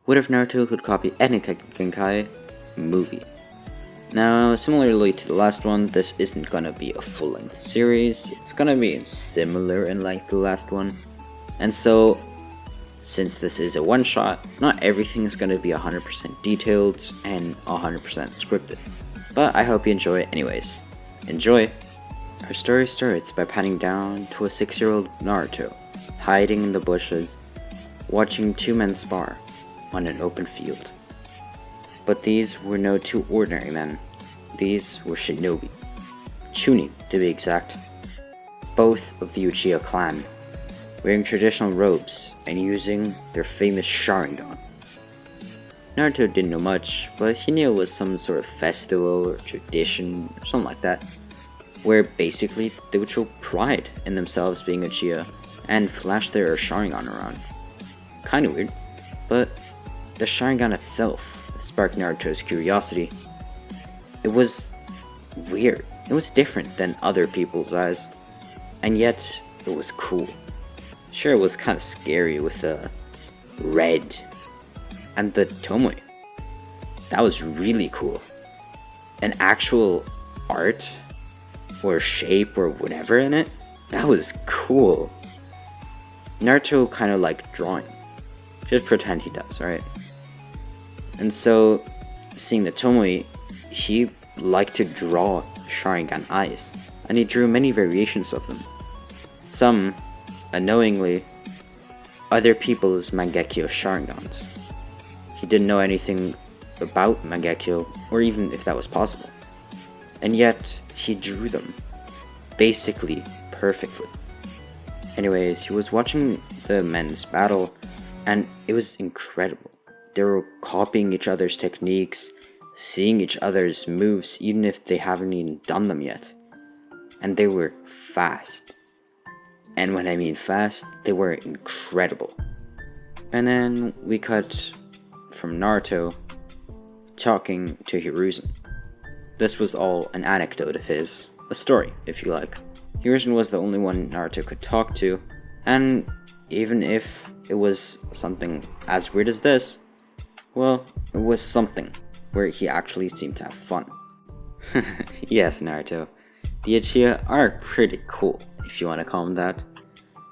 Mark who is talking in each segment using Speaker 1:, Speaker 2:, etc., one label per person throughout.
Speaker 1: What if Naruto could copy any genkai movie? Now, similarly to the last one, this isn't gonna be a full-length series. It's gonna be similar in length to the last one. And so, since this is a one-shot, not everything is gonna be 100% detailed and 100% scripted. But I hope you enjoy it anyways. Enjoy! Our story starts by panning down to a 6-year-old Naruto, hiding in the bushes, watching two men spar on an open field. But these were no two ordinary men. These were shinobi. Chunin, to be exact. Both of the Uchiha clan, wearing traditional robes and using their famous Sharingan. Naruto didn't know much, but he knew it was some sort of festival or tradition or something like that, where basically they would show pride in themselves being Uchiha and flash their Sharingan around. Kinda weird, but the Sharingan itself sparked Naruto's curiosity. It was weird. It was different than other people's eyes, and yet it was cool. Sure, it was kind of scary with the red and the tomoe. That was really cool. An actual art or shape or whatever in it, that was cool. Naruto kind of liked drawing. Just pretend he does, right? And so, seeing the tomoe, he liked to draw Sharingan eyes, and he drew many variations of them. Some, unknowingly, other people's Mangekyo Sharingans. He didn't know anything about Mangekyo, or even if that was possible. And yet, he drew them, basically perfectly. Anyways, he was watching the men's battle, and it was incredible. They were copying each other's techniques, seeing each other's moves even if they haven't even done them yet. And they were fast. And when I mean fast, they were incredible. And then we cut from Naruto talking to Hiruzen. This was all an anecdote of his, a story if you like. Hiruzen was the only one Naruto could talk to, and even if it was something as weird as this, well, it was something where he actually seemed to have fun. Yes, Naruto. The Uchiha are pretty cool, if you want to call them that.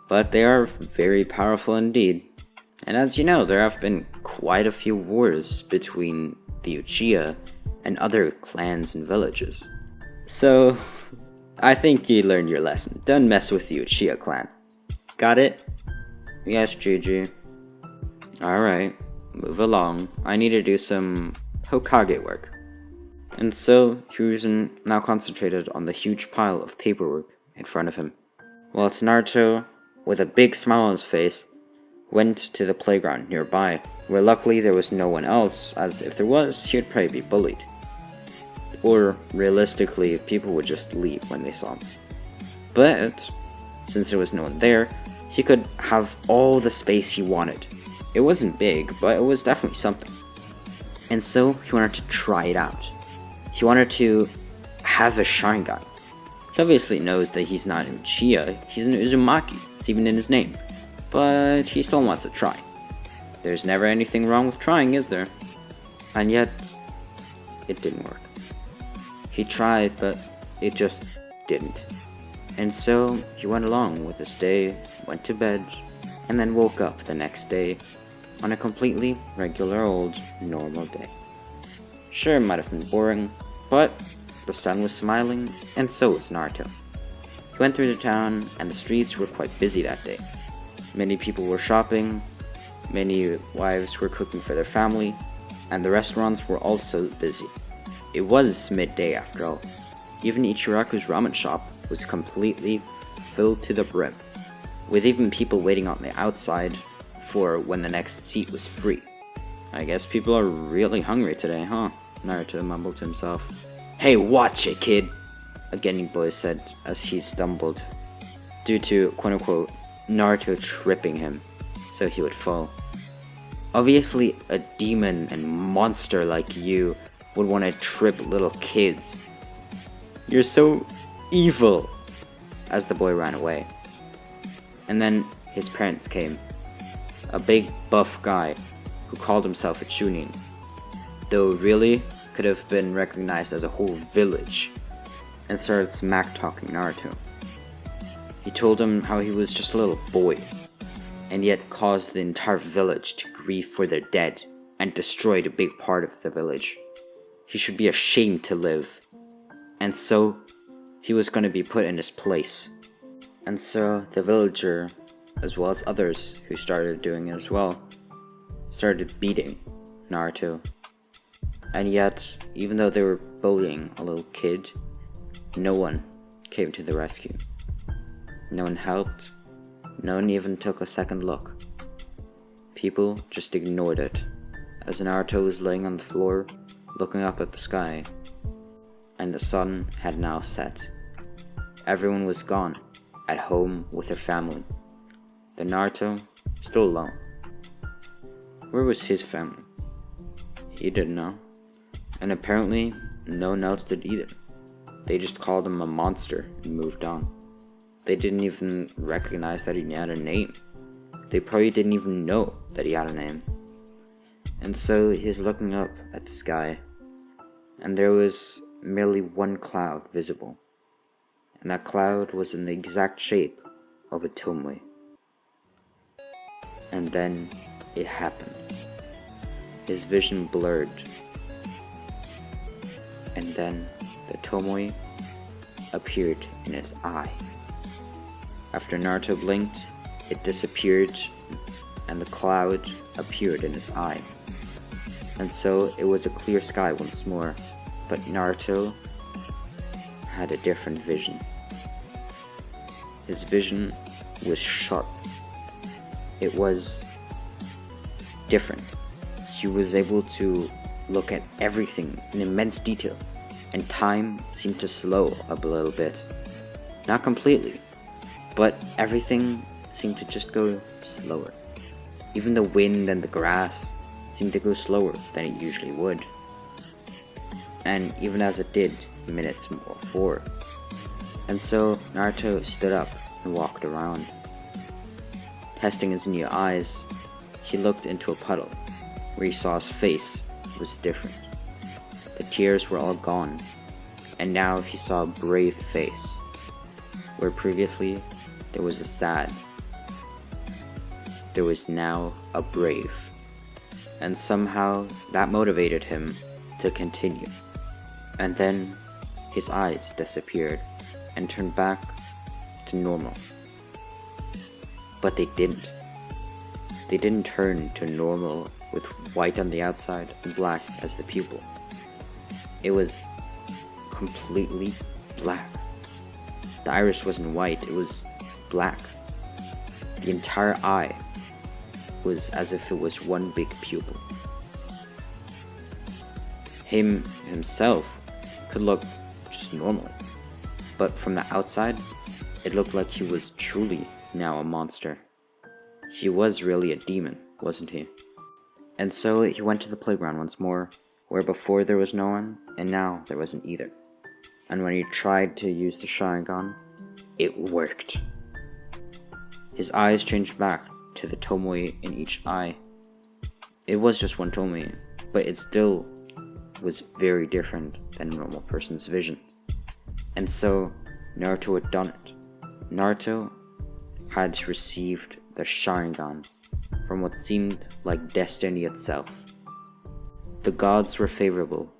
Speaker 1: But they are very powerful indeed. And as you know, there have been quite a few wars between the Uchiha and other clans and villages. So, I think you learned your lesson. Don't mess with the Uchiha clan. Got it? Yes, Gigi. Alright. Move along. I need to do some Hokage work. And so, Hiruzen now concentrated on the huge pile of paperwork in front of him, while Naruto, with a big smile on his face, went to the playground nearby, where luckily there was no one else, as if there was, he would probably be bullied. Or, realistically, people would just leave when they saw him. But, since there was no one there, he could have all the space he wanted. It wasn't big, but it was definitely something. And so, he wanted to try it out. He wanted to have a Sharingan. He obviously knows that he's not an Uchiha, he's an Uzumaki, it's even in his name. But he still wants to try. There's never anything wrong with trying, is there? And yet, it didn't work. He tried, but it just didn't. And so, he went along with his day, went to bed, and then woke up the next day on a completely regular old normal day. Sure, it might have been boring, but the sun was smiling, and so was Naruto. He went through the town, and the streets were quite busy that day. Many people were shopping, many wives were cooking for their family, and the restaurants were also busy. It was midday after all. Even Ichiraku's ramen shop was completely filled to the brim, with even people waiting on the outside for when the next seat was free. I guess people are really hungry today, huh? Naruto mumbled to himself. Hey, watch it, kid! A genin boy said as he stumbled, due to, quote-unquote, Naruto tripping him, so he would fall. Obviously, a demon and monster like you would want to trip little kids. You're so evil! As the boy ran away. And then his parents came. A big buff guy who called himself a Chunin, though really could have been recognized as a whole village, and started smack-talking Naruto. He told him how he was just a little boy, and yet caused the entire village to grieve for their dead, and destroyed a big part of the village. He should be ashamed to live, and so he was going to be put in his place. And so the villager, as well as others who started doing it as well, started beating Naruto. And yet, even though they were bullying a little kid, no one came to the rescue. No one helped. No one even took a second look. People just ignored it, as Naruto was laying on the floor, looking up at the sky, and the sun had now set. Everyone was gone, at home with their family. The Naruto, still alone. Where was his family? He didn't know. And apparently, no one else did either. They just called him a monster and moved on. They didn't even recognize that he had a name. They probably didn't even know that he had a name. And so he's looking up at the sky, and there was merely one cloud visible. And that cloud was in the exact shape of a tomoe. And then it happened. His vision blurred. And then the tomoe appeared in his eye. After Naruto blinked, it disappeared, and the cloud appeared in his eye. And so it was a clear sky once more, but Naruto had a different vision. His vision was sharp. It was different. He was able to look at everything in immense detail, and time seemed to slow up a little bit. Not completely, but everything seemed to just go slower. Even the wind and the grass seemed to go slower than it usually would. And even as it did minutes before. And so Naruto stood up and walked around. Testing his new eyes, he looked into a puddle where he saw his face was different. The tears were all gone, and now he saw a brave face, where previously there was a sad. There was now a brave, and somehow that motivated him to continue. And then his eyes disappeared and turned back to normal. But they didn't. They didn't turn to normal with white on the outside and black as the pupil. It was completely black. The iris wasn't white, it was black. The entire eye was as if it was one big pupil. Himself could look just normal, but from the outside, it looked like he was truly now a monster. He was really a demon, wasn't he? And so he went to the playground once more, where before there was no one, and now there wasn't either. And when he tried to use the Sharingan, it worked. His eyes changed back to the tomoe in each eye. It was just one tomoe, but it still was very different than a normal person's vision. And so Naruto had done it. Naruto had received the Sharingan from what seemed like destiny itself. The gods were favorable,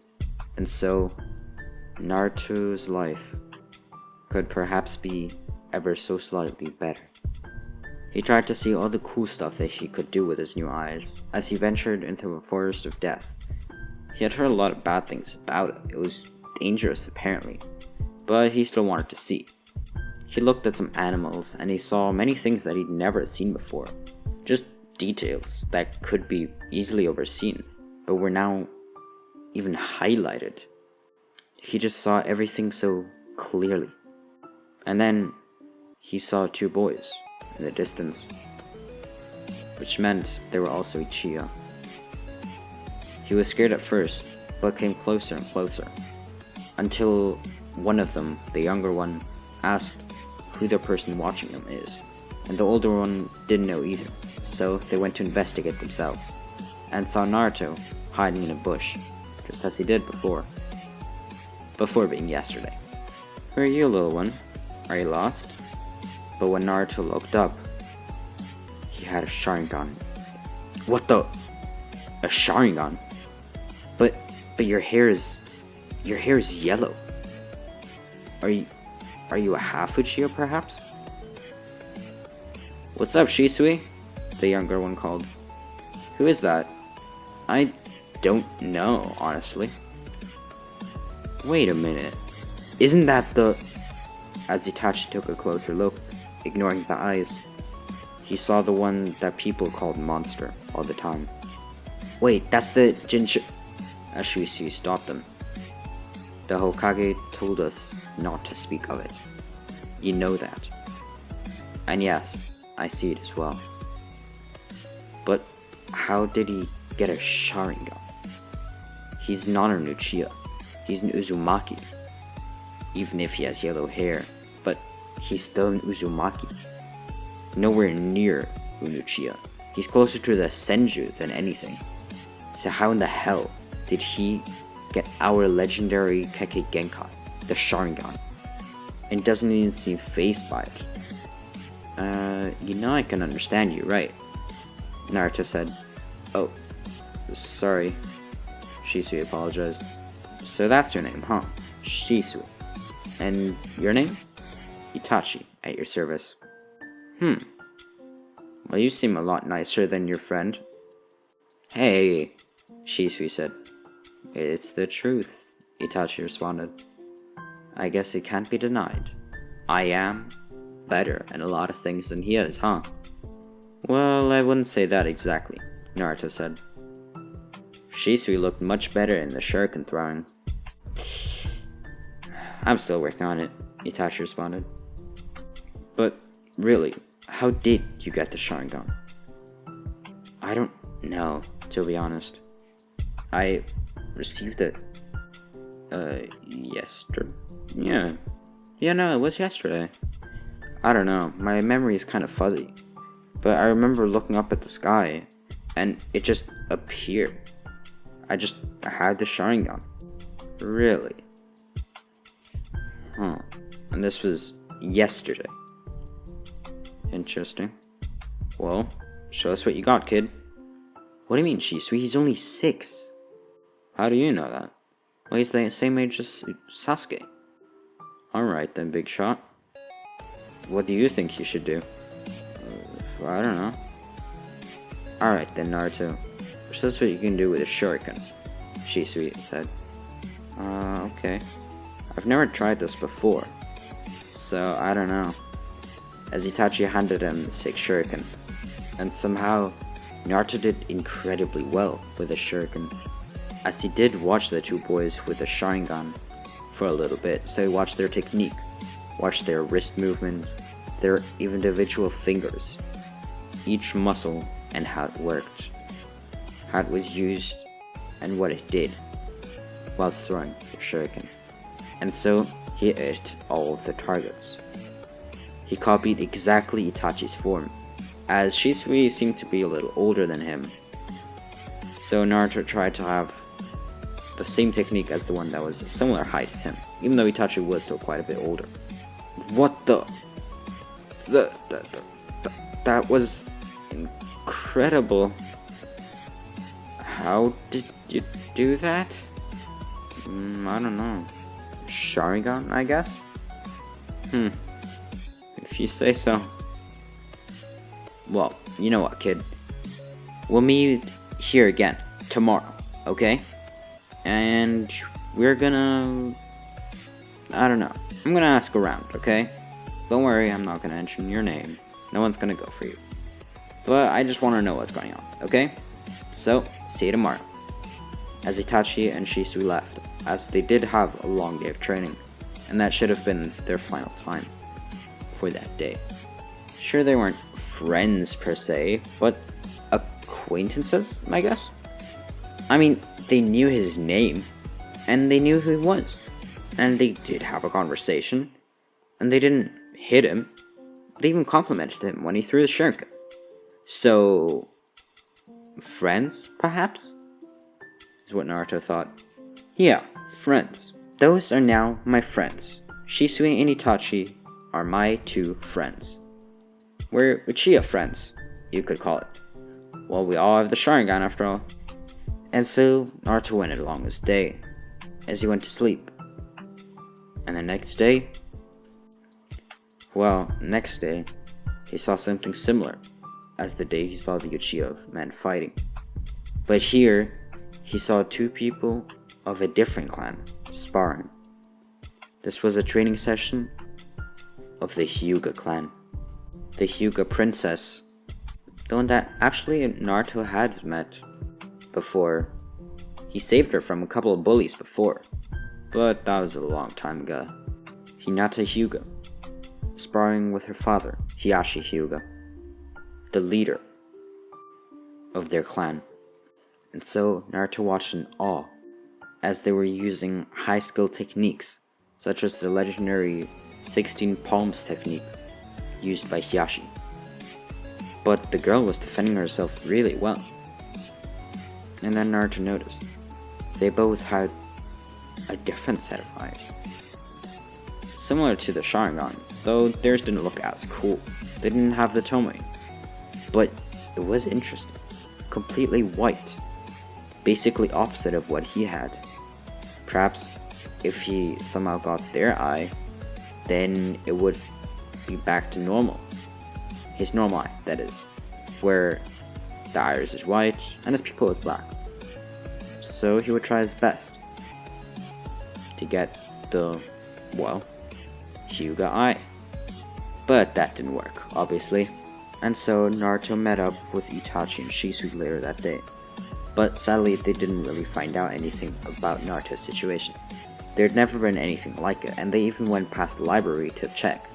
Speaker 1: and so Naruto's life could perhaps be ever so slightly better. He tried to see all the cool stuff that he could do with his new eyes as he ventured into a forest of death. He had heard a lot of bad things about it. It was dangerous apparently, but he still wanted to see. He looked at some animals and he saw many things that he'd never seen before. Just details that could be easily overseen, but were now even highlighted. He just saw everything so clearly. And then he saw two boys in the distance, which meant they were also Uchiha. He was scared at first, but came closer and closer, until one of them, the younger one, asked who the person watching them is, and the older one didn't know either, so they went to investigate themselves. and saw Naruto hiding in a bush, just as he did before being yesterday. "Who are you, little one? Are you lost?" But when Naruto looked up, he had a Sharingan. "What the? A Sharingan? But your hair is yellow. Are you a half Uchiha, perhaps?" "What's up, Shisui?" the younger one called. "Who is that?" "I don't know, honestly." "Wait a minute. Isn't that the..." As Itachi took a closer look, ignoring the eyes, he saw the one that people called Monster all the time. "Wait, that's the Jinshu..." As Shisui stopped them. "The Hokage told us not to speak of it. You know that. And yes, I see it as well. But how did he get a Sharingan? He's not an Uchiha. He's an Uzumaki. Even if he has yellow hair, but he's still an Uzumaki. Nowhere near an Uchiha. He's closer to the Senju than anything. So how in the hell did he get our legendary kekkei genkai, the Sharingan, and doesn't even seem fazed by it?" I can understand you, right?" Naruto said. "Oh, sorry." Shisui apologized. "So that's your name, huh? Shisui. And your name?" "Itachi, at your service." Well, you seem a lot nicer than your friend." "Hey," Shisui said. "It's the truth," Itachi responded. "I guess it can't be denied. I am better at a lot of things than he is, huh?" "Well, I wouldn't say that exactly," Naruto said. "Shisui looked much better in the shuriken throwing." "I'm still working on it," Itachi responded. "But really, how did you get the Sharingan?" "I don't know, to be honest. I received it, yesterday? Yeah, no, it was yesterday. I don't know, my memory is kind of fuzzy. But I remember looking up at the sky, and it just appeared. I had the Sharingan. Really? And this was yesterday. Interesting. Well, show us what you got, kid." "What do you mean, Shisui? He's only 6. "How do you know that?" "Well, he's the same age as Sasuke." "Alright then, big shot. What do you think you should do?" "I don't know." "Alright then, Naruto. Show us what you can do with a shuriken," Shisui said. Okay. I've never tried this before, so I don't know." As Itachi handed him 6 shuriken, and somehow Naruto did incredibly well with the shuriken, as he did watch the two boys with the Sharingan for a little bit, so he watched their technique, watched their wrist movement, their individual fingers, each muscle and how it worked, how it was used, and what it did whilst throwing the shuriken. And so he hit all of the targets. He copied exactly Itachi's form, as Shisui seemed to be a little older than him. So Naruto tried to have the same technique as the one that was a similar height as him, even though Itachi was still quite a bit older. What the? That was incredible. How did you do that? I don't know. Sharingan, I guess? If you say so. Well, you know what, kid? We'll meet here again tomorrow, okay? And we're gonna... I don't know. I'm gonna ask around, okay? Don't worry, I'm not gonna mention your name. No one's gonna go for you. But I just wanna know what's going on, okay? So, see you tomorrow. As Itachi and Shisui left, as they did have a long day of training, and that should have been their final time for that day. Sure, they weren't friends per se, but acquaintances, I guess? I mean, they knew his name, and they knew who he was, and they did have a conversation, and they didn't hit him, they even complimented him when he threw the shuriken. So, Friends, perhaps? Is what Naruto thought. Yeah, friends. Those are now my friends. Shisui and Itachi are my 2 friends. We're Uchiha friends, you could call it. Well, we all have the Sharingan after all. And so, Naruto went along his day, as he went to sleep. And the next day, he saw something similar as the day he saw the Uchiha men fighting. But here, he saw 2 people of a different clan sparring. This was a training session of the Hyuga clan. The Hyuga princess, the one that actually Naruto had met before. He saved her from a couple of bullies before, but that was a long time ago. Hinata Hyuga, sparring with her father, Hiyashi Hyuga, the leader of their clan. And so Naruto watched in awe as they were using high skill techniques, such as the legendary 16 palms technique used by Hiyashi. But the girl was defending herself really well. And then Naruto noticed they both had a different set of eyes. Similar to the Sharingan, though theirs didn't look as cool. They didn't have the Tomoe. But it was interesting. Completely white. Basically opposite of what he had. Perhaps if he somehow got their eye, then it would be back to normal. His normal eye, that is. Where the iris is white and his pupil is black. So he would try his best to get the, Hyuga eye. But that didn't work, obviously. And so Naruto met up with Itachi and Shisui later that day. But sadly, they didn't really find out anything about Naruto's situation. There had never been anything like it, and they even went past the library to check.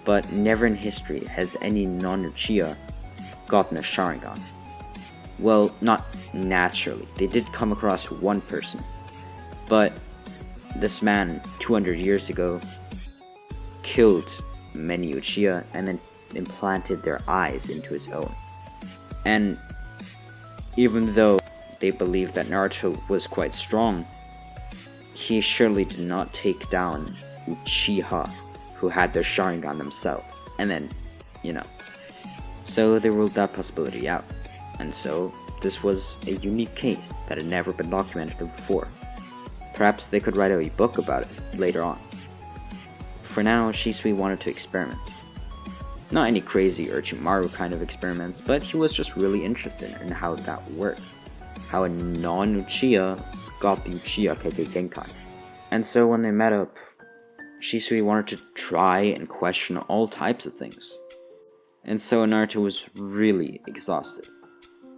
Speaker 1: But never in history has any non-Uchiha gotten a Sharingan. Well, not naturally. They did come across one person. But this man, 200 years ago, killed many Uchiha and then implanted their eyes into his own. And even though they believed that Naruto was quite strong, he surely did not take down Uchiha who had their Sharingan themselves. And then, So they ruled that possibility out. And so this was a unique case that had never been documented before. Perhaps they could write a book about it later on. For now, Shisui wanted to experiment. Not any crazy orochimaru kind of experiments, but he was just really interested in how that worked. How a non-Uchiha got the Uchiha kekkei genkai. And so when they met up, Shisui wanted to try and question all types of things. And so Naruto was really exhausted.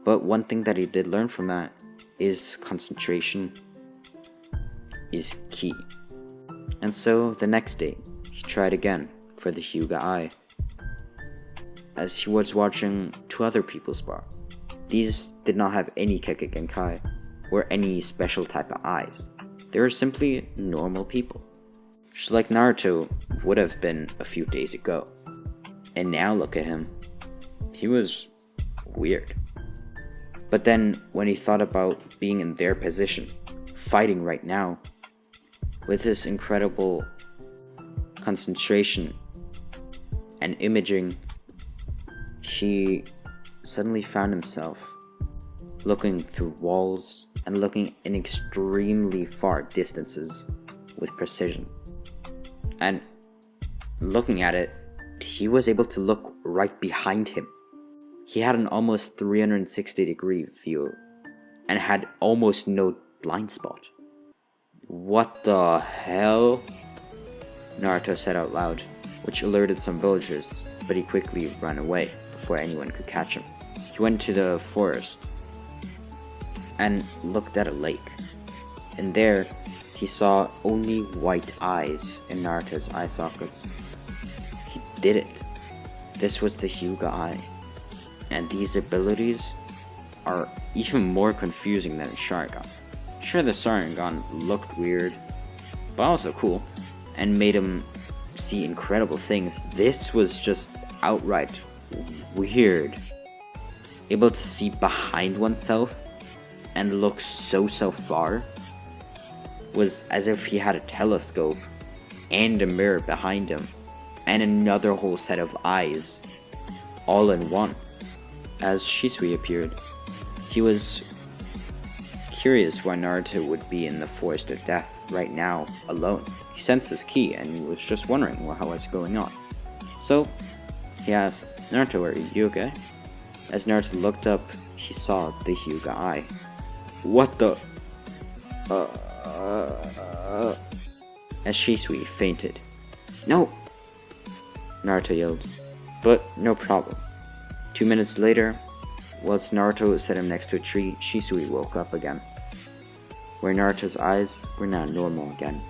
Speaker 1: But one thing that he did learn from that is concentration is key. And so the next day, he tried again for the Hyuga eye. As he was watching 2 other people spar. These did not have any kekkei genkai or any special type of eyes. They were simply normal people. Just like Naruto would have been a few days ago. And now look at him. He was weird. But then when he thought about being in their position, fighting right now, with his incredible concentration and imaging, he suddenly found himself looking through walls and looking in extremely far distances with precision. And looking at it, he was able to look right behind him. He had an almost 360-degree view and had almost no blind spot. What the hell? Naruto said out loud, which alerted some villagers, but he quickly ran away before anyone could catch him. He went to the forest and looked at a lake. And there, he saw only white eyes in Naruto's eye sockets. He did it. This was the Hyuga eye. And these abilities are even more confusing than Sharingan. Sure, the Sharingan looked weird, but also cool, and made him see incredible things. This was just outright weird. able to see behind oneself and look so far, was as if he had a telescope and a mirror behind him and another whole set of eyes all in one. As Shisui appeared, he was curious why Naruto would be in the Forest of Death right now alone. He sensed his ki and he was just wondering how was going on. So he asked, "Naruto, are you okay?" As Naruto looked up, he saw the Hyuga eye. "What the?" As Shisui fainted. "No!" Naruto yelled. But no problem. 2 minutes later, whilst Naruto sat him next to a tree, Shisui woke up again, where Naruto's eyes were now normal again.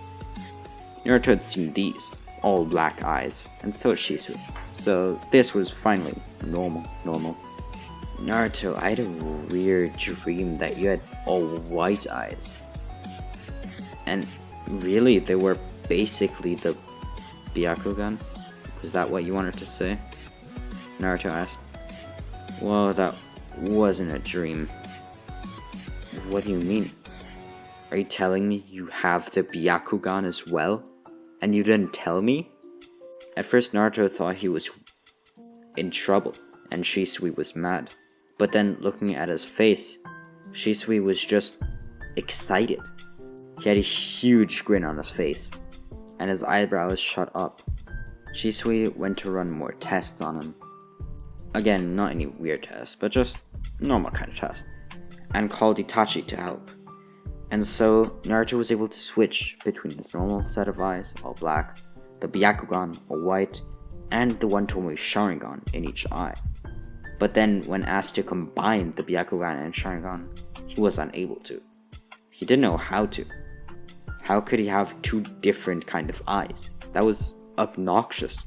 Speaker 1: Naruto had seen these, all black eyes, and so had Shisui. So this was finally normal. Naruto, I had a weird dream that you had all white eyes. And really, they were basically the Byakugan? Was that what you wanted to say? Naruto asked. Well, that wasn't a dream. What do you mean? Are you telling me you have the Byakugan as well? And you didn't tell me? At first Naruto thought he was in trouble, and Shisui was mad. But then looking at his face, Shisui was just excited. He had a huge grin on his face, and his eyebrows shot up. Shisui went to run more tests on him. Again, not any weird tests, but just normal kind of test. And called Itachi to help. And so, Naruto was able to switch between his normal set of eyes, all black, the Byakugan, all white, and the one-Tomoe Sharingan in each eye. But then, when asked to combine the Byakugan and Sharingan, he was unable to. He didn't know how to. How could he have two different kind of eyes? That was obnoxious.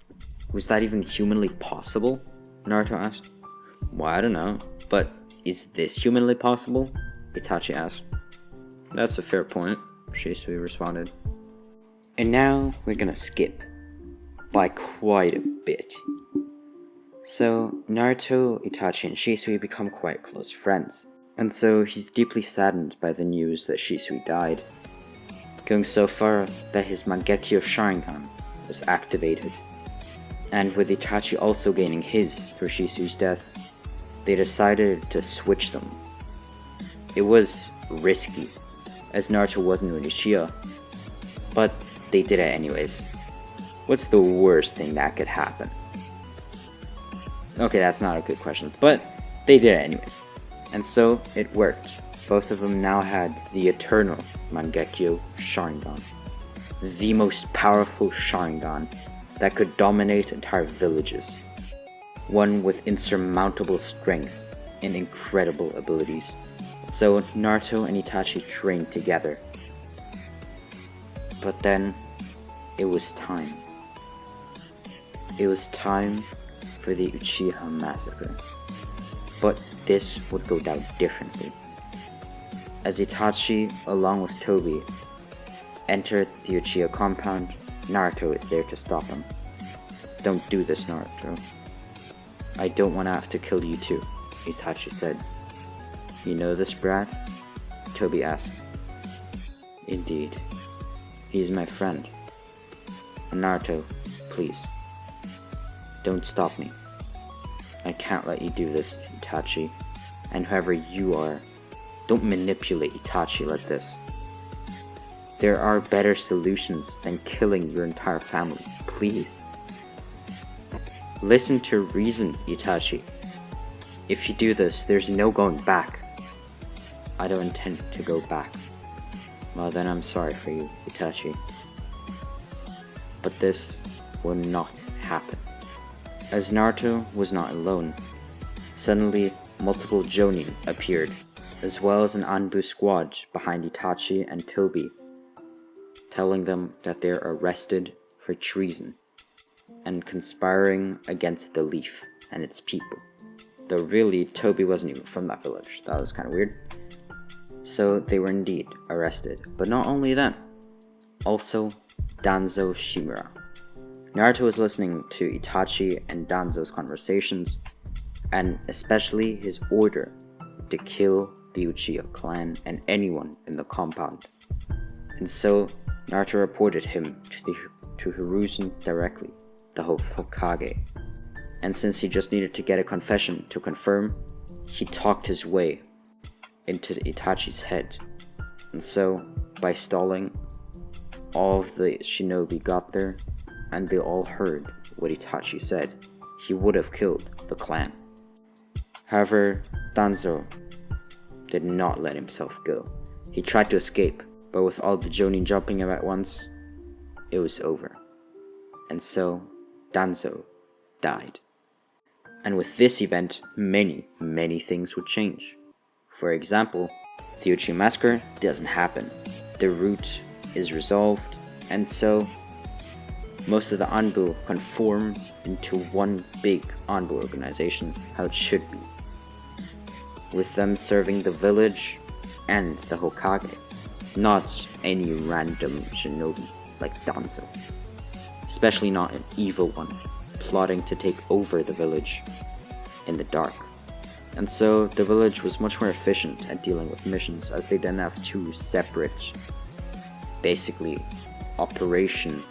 Speaker 1: Was that even humanly possible? Naruto asked. Well, I don't know, but is this humanly possible? Itachi asked. That's a fair point, Shisui responded. And now we're gonna skip by quite a bit. So Naruto, Itachi, and Shisui become quite close friends, and so he's deeply saddened by the news that Shisui died, going so far that his Mangekyo Sharingan was activated. And with Itachi also gaining his through Shisui's death, they decided to switch them. It was risky, as Naruto wasn't an Uchiha, but they did it anyways. What's the worst thing that could happen? Okay, that's not a good question, but they did it anyways. And so, it worked. Both of them now had the eternal Mangekyo Sharingan. The most powerful Sharingan that could dominate entire villages. One with insurmountable strength and incredible abilities. So Naruto and Itachi trained together. But then, it was time. It was time for the Uchiha massacre. But this would go down differently. As Itachi, along with Tobi, entered the Uchiha compound, Naruto is there to stop him. Don't do this, Naruto. I don't want to have to kill you too, Itachi said. You know this brat? Tobi asked. Indeed. He's my friend. And Naruto, please. Don't stop me. I can't let you do this, Itachi. And whoever you are, don't manipulate Itachi like this. There are better solutions than killing your entire family, please. Listen to reason, Itachi. If you do this, there's no going back. I don't intend to go back. Well then I'm sorry for you, Itachi. But this will not happen. As Naruto was not alone, suddenly multiple Jonin appeared, as well as an Anbu squad behind Itachi and Tobi, telling them that they're arrested for treason and conspiring against the Leaf and its people. Though really, Tobi wasn't even from that village. That was kind of weird. So they were indeed arrested. But not only them, also Danzo Shimura. Naruto was listening to Itachi and Danzo's conversations, and especially his order to kill the Uchiha clan and anyone in the compound. And so Naruto reported him to Hiruzen directly, the Hokage. And since he just needed to get a confession to confirm, he talked his way into Itachi's head. And so, by stalling, all of the shinobi got there, and they all heard what Itachi said. He would have killed the clan. However, Danzo did not let himself go. He tried to escape, but with all the Jonin jumping him at once, it was over. And so, Danzo died. And with this event, many things would change. For example, the Uchiha massacre doesn't happen. The root is resolved, and so most of the Anbu conform into one big Anbu organization, how it should be, with them serving the village and the Hokage, not any random shinobi like Danzo, especially not an evil one plotting to take over the village in the dark. And so the village was much more efficient at dealing with missions, as they didn't have two separate, basically, operation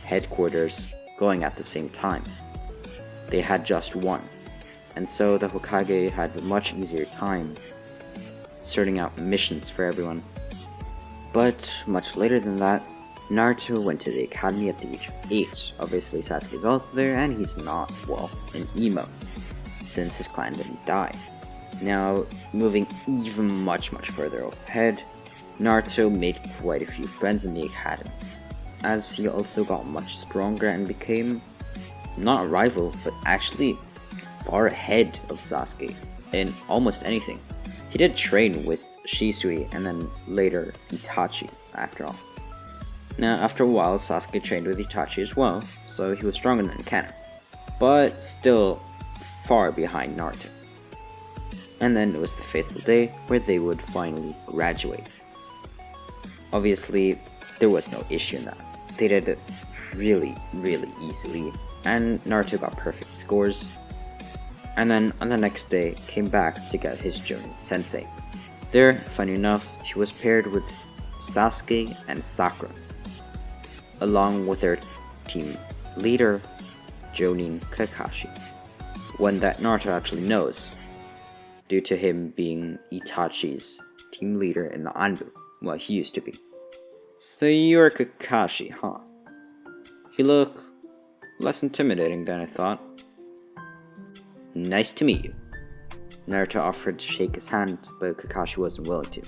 Speaker 1: headquarters going at the same time. They had just one. And so the Hokage had a much easier time sorting out missions for everyone. But much later than that, Naruto went to the academy at the age of 8. Obviously Sasuke's also there, and he's not, well, an emo, since his clan didn't die. Now, moving even much further ahead, Naruto made quite a few friends in the academy, as he also got much stronger and became not a rival, but actually far ahead of Sasuke in almost anything. He did train with Shisui and then later Itachi after all. Now, after a while, Sasuke trained with Itachi as well, so he was stronger than canon, but still far behind Naruto. And then it was the fateful day where they would finally graduate. Obviously, there was no issue in that. They did it really easily, and Naruto got perfect scores. And then on the next day, came back to get his Jonin sensei. There, funny enough, he was paired with Sasuke and Sakura, along with their team leader, Jonin Kakashi, one that Naruto actually knows, due to him being Itachi's team leader in the Anbu. Well, he used to be. So you're Kakashi, huh? You look less intimidating than I thought. Nice to meet you. Naruto offered to shake his hand, but Kakashi wasn't willing to.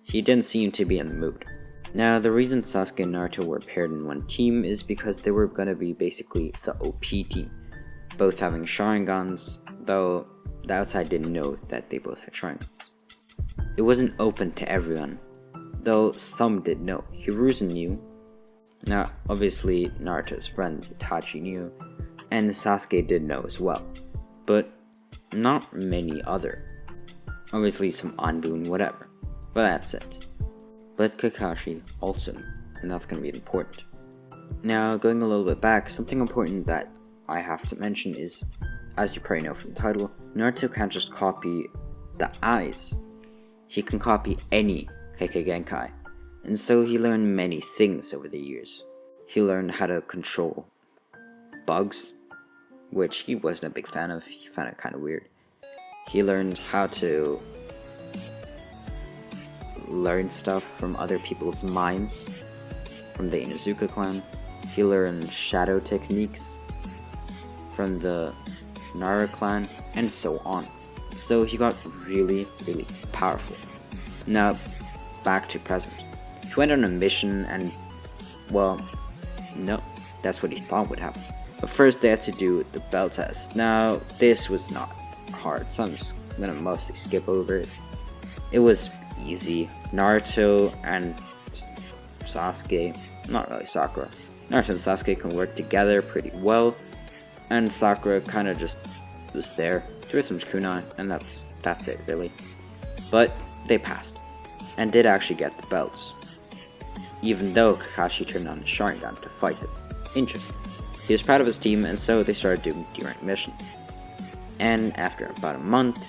Speaker 1: He didn't seem to be in the mood. Now, the reason Sasuke and Naruto were paired in one team is because they were gonna be basically the OP team, both having Sharingans, though the outside didn't know that they both had Sharingans. It wasn't open to everyone, though some did know. Hiruzen knew. Now, obviously, Naruto's friend Itachi knew, and Sasuke did know as well, but not many other. Obviously, some Anbu and whatever, but that's it. But Kakashi also knew, and that's going to be important. Now, going a little bit back, something important that I have to mention is, as you probably know from the title, Naruto can't just copy the eyes. He can copy any kekkei genkai, and so he learned many things over the years. He learned how to control bugs, which he wasn't a big fan of. He found it kind of weird. He learned how to learn stuff from other people's minds, from the Inuzuka clan. He learned shadow techniques from the Nara clan, and so on. So he got really powerful. Now, back to present. He went on a mission and, well, no, that's what he thought would happen. But first they had to do the bell test. Now, this was not hard, so I'm just gonna mostly skip over it. It was easy. Naruto and Sasuke, not really Sakura, Naruto and Sasuke can work together pretty well, and Sakura kind of just was there, threw some kunai, and that's it really. But they passed, and did actually get the belts, even though Kakashi turned on his Sharingan to fight him. Interesting. He was proud of his team, and so they started doing D-rank missions. And after about a month,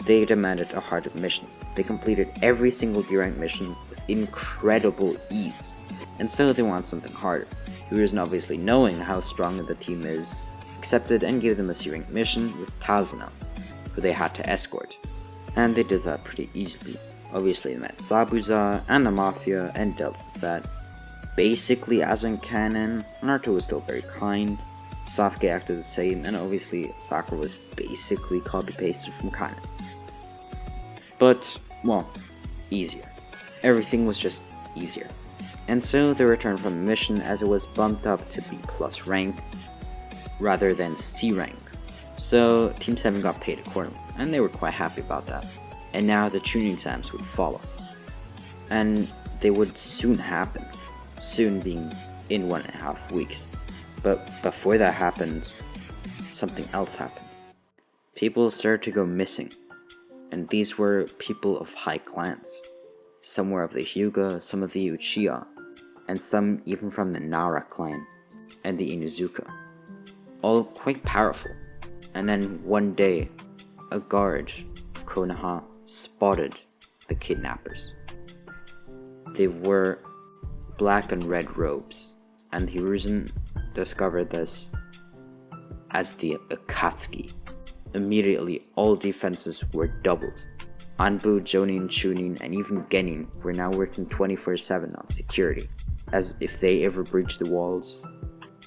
Speaker 1: they demanded a harder mission. They completed every single D-rank mission with incredible ease, and so they want something harder. Hiruzen, obviously knowing how strong the team is, accepted and gave them a C-rank mission with Tazuna, who they had to escort. And they did that pretty easily. Obviously they met Zabuza and the Mafia and dealt with that. Basically, as in canon, Naruto was still very kind, Sasuke acted the same, and obviously Sakura was basically copy-pasted from canon. But, well, easier. Everything was just easier. And so they returned from the mission as it was bumped up to B+ rank rather than C rank. So Team 7 got paid accordingly, and they were quite happy about that. And now the tuning exams would follow. And they would soon happen. Soon being in 1.5 weeks. But before that happened, something else happened. People started to go missing. And these were people of high clans. Some were of the Hyuga, some of the Uchiha, and some even from the Nara clan and the Inuzuka. All quite powerful. And then one day, a guard of Konoha spotted the kidnappers. They wore black and red robes, and Hiruzen discovered this as the Akatsuki. Immediately, all defenses were doubled. Anbu, Jonin, Chunin, and even Genin were now working 24/7 on security, as if they ever breached the walls,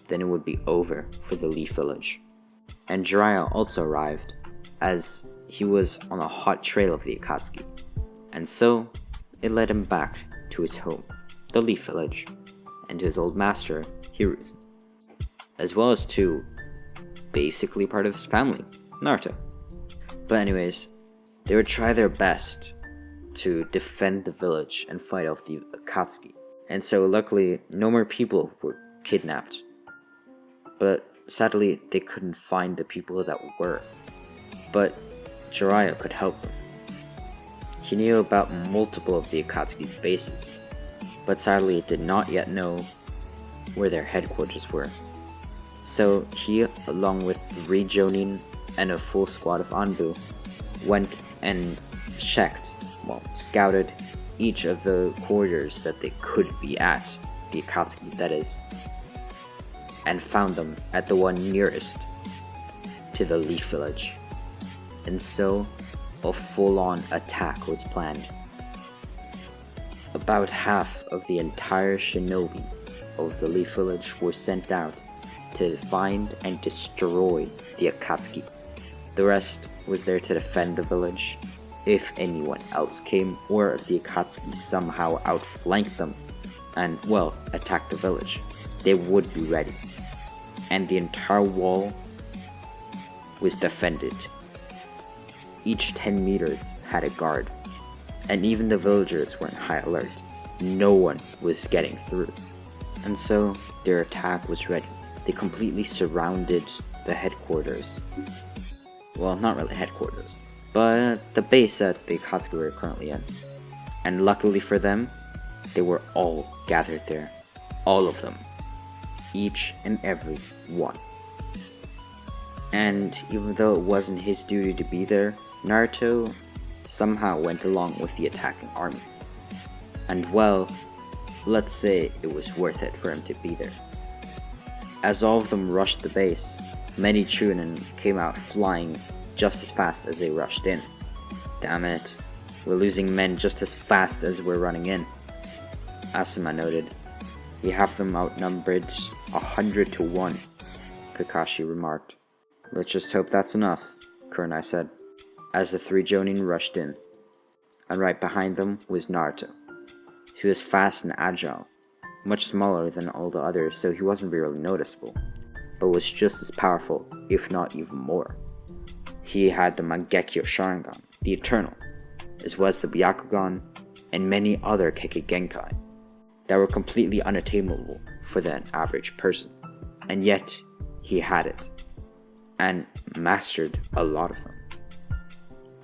Speaker 1: then it would be over for the Leaf Village. And Jiraiya also arrived, as he was on a hot trail of the Akatsuki, and so it led him back to his home, the Leaf Village, and to his old master, Hiruzen, as well as to basically part of his family, Naruto. But anyways, they would try their best to defend the village and fight off the Akatsuki. And so luckily, no more people were kidnapped. But sadly, they couldn't find the people that were. But Jiraiya could help them. He knew about multiple of the Akatsuki's bases, but sadly did not yet know where their headquarters were. So he, along with 3 Jonin and a full squad of Anbu, went and scouted each of the quarters that they could be at, the Akatsuki that is, and found them at the one nearest to the Leaf Village. And so, a full-on attack was planned. About half of the entire shinobi of the Leaf Village were sent out to find and destroy the Akatsuki. The rest was there to defend the village if anyone else came, or if the Akatsuki somehow outflanked them and, attacked the village. They would be ready. And the entire wall was defended. Each 10 meters had a guard, and even the villagers were in high alert. No one was getting through. And so their attack was ready. They completely surrounded the headquarters. Well, not really headquarters, but the base that the Akatsuki were currently in. And luckily for them, they were all gathered there. All of them. Each and every one. And even though it wasn't his duty to be there, Naruto somehow went along with the attacking army. And let's say it was worth it for him to be there. As all of them rushed the base, many Chunin came out flying just as fast as they rushed in. Damn it, we're losing men just as fast as we're running in. Asuma noted, "We have them outnumbered 100 to 1, Kakashi remarked. "Let's just hope that's enough," Kurenai said, as the 3 Jonin rushed in. And right behind them was Naruto. He was fast and agile, much smaller than all the others, so he wasn't really noticeable, but was just as powerful, if not even more. He had the Mangekyo Sharingan, the Eternal, as well as the Byakugan, and many other kekkei genkai that were completely unattainable for the average person, and yet he had it, and mastered a lot of them.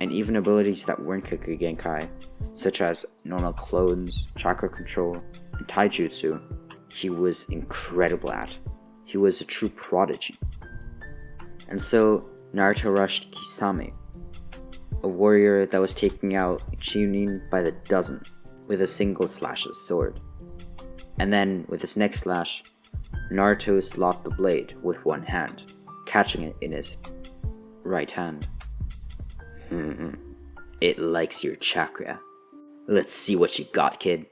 Speaker 1: And even abilities that weren't kekkei genkai, such as normal clones, chakra control, and taijutsu, he was incredible at. He was a true prodigy. And so, Naruto rushed Kisame, a warrior that was taking out Chunin by the dozen with a single slash of sword. And then, with his next slash, Naruto locked the blade with one hand, catching it in his right hand. It likes your chakra. Let's see what you got, kid.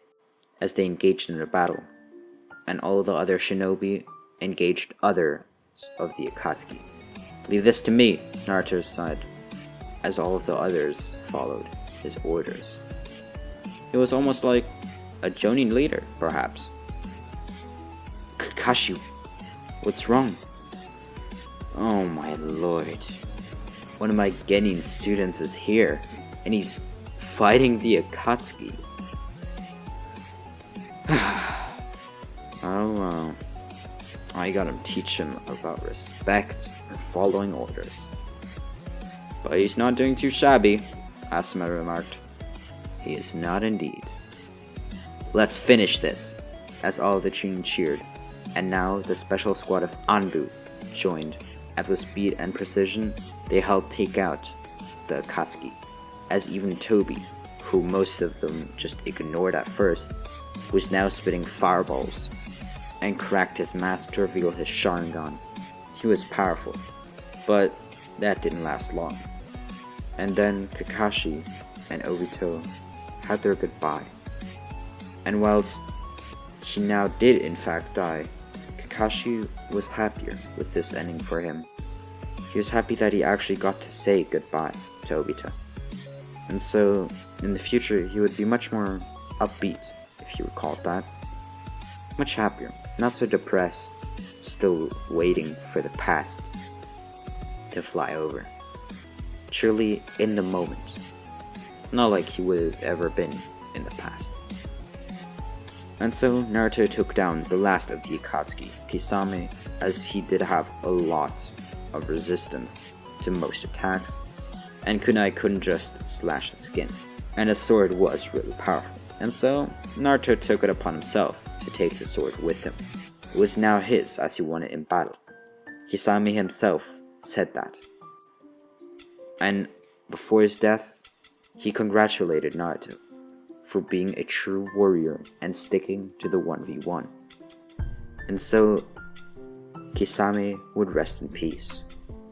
Speaker 1: As they engaged in a battle, and all the other shinobi engaged others of the Akatsuki. Leave this to me, Naruto sighed, as all of the others followed his orders. It was almost like a Jonin leader, perhaps. Kakashi, what's wrong? Oh my lord. One of my Genin students is here, and he's fighting the Akatsuki. Oh well. I gotta teach him about respect and following orders. But he's not doing too shabby, Asuma remarked. He is not indeed. Let's finish this, as all the Chunin cheered, and now the special squad of Anbu joined. At the speed and precision, they helped take out the Akatsuki, as even Toby, who most of them just ignored at first, was now spitting fireballs, and cracked his mask to reveal his Sharingan. He was powerful, but that didn't last long. And then Kakashi and Obito had their goodbye. And whilst she now did in fact die, Kakashi was happier with this ending for him. He was happy that he actually got to say goodbye to Obito. And so, in the future, he would be much more upbeat, if you would call it that. Much happier, not so depressed, still waiting for the past to fly over. Truly in the moment, not like he would have ever been in the past. And so Naruto took down the last of the Akatsuki, Kisame, as he did have a lot of resistance to most attacks, and kunai couldn't just slash the skin, and his sword was really powerful. And so Naruto took it upon himself to take the sword with him. It was now his as he won it in battle. Kisame himself said that. And before his death, he congratulated Naruto for being a true warrior and sticking to the 1v1. And so Kisame would rest in peace,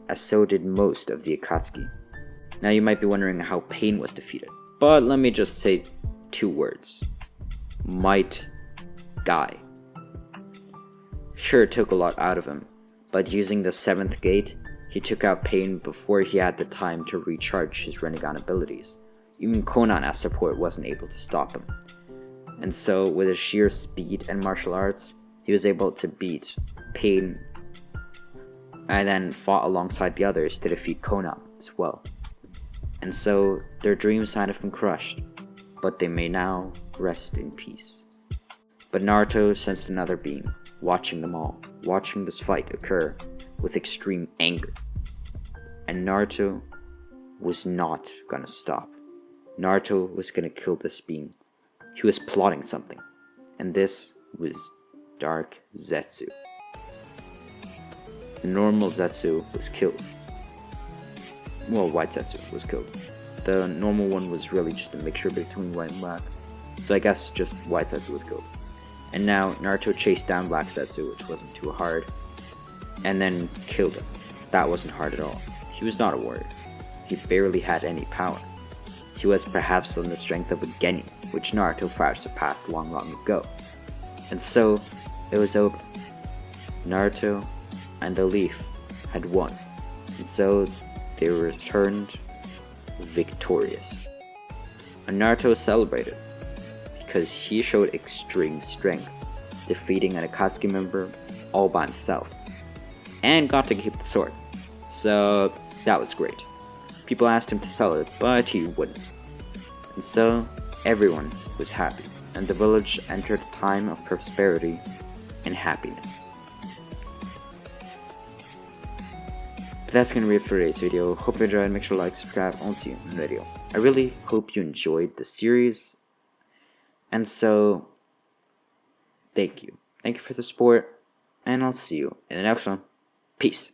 Speaker 1: as so did most of the Akatsuki. Now you might be wondering how Pain was defeated, but let me just say 2 words. Might die. Sure, it took a lot out of him, but using the 7th gate, he took out Pain before he had the time to recharge his Rinnegan abilities. Even Konan as support wasn't able to stop him. And so, with his sheer speed and martial arts, he was able to beat Pain and then fought alongside the others to defeat Konan as well. And so, their dreams had been crushed, but they may now rest in peace. But Naruto sensed another being, watching them all, watching this fight occur with extreme anger. And Naruto was not gonna stop. Naruto was gonna kill this being. He was plotting something, and this was Dark Zetsu. The normal Zetsu was killed. Well, White Zetsu was killed. The normal one was really just a mixture between white and black, so I guess just White Zetsu was killed. And now Naruto chased down Black Zetsu, which wasn't too hard, and then killed him. That wasn't hard at all. He was not a warrior. He barely had any power. He was perhaps on the strength of a Genin, which Naruto far surpassed long ago. And so, it was over. Naruto and the Leaf had won, and so they returned victorious. And Naruto celebrated, because he showed extreme strength, defeating an Akatsuki member all by himself, and got to keep the sword. So that was great. People asked him to sell it, but he wouldn't. And so everyone was happy, and the village entered a time of prosperity and happiness. But that's gonna be it for today's video. Hope you enjoyed. Make sure to like, subscribe, and I'll see you in the video. I really hope you enjoyed the series. And so, thank you. Thank you for the support, and I'll see you in the next one. Peace.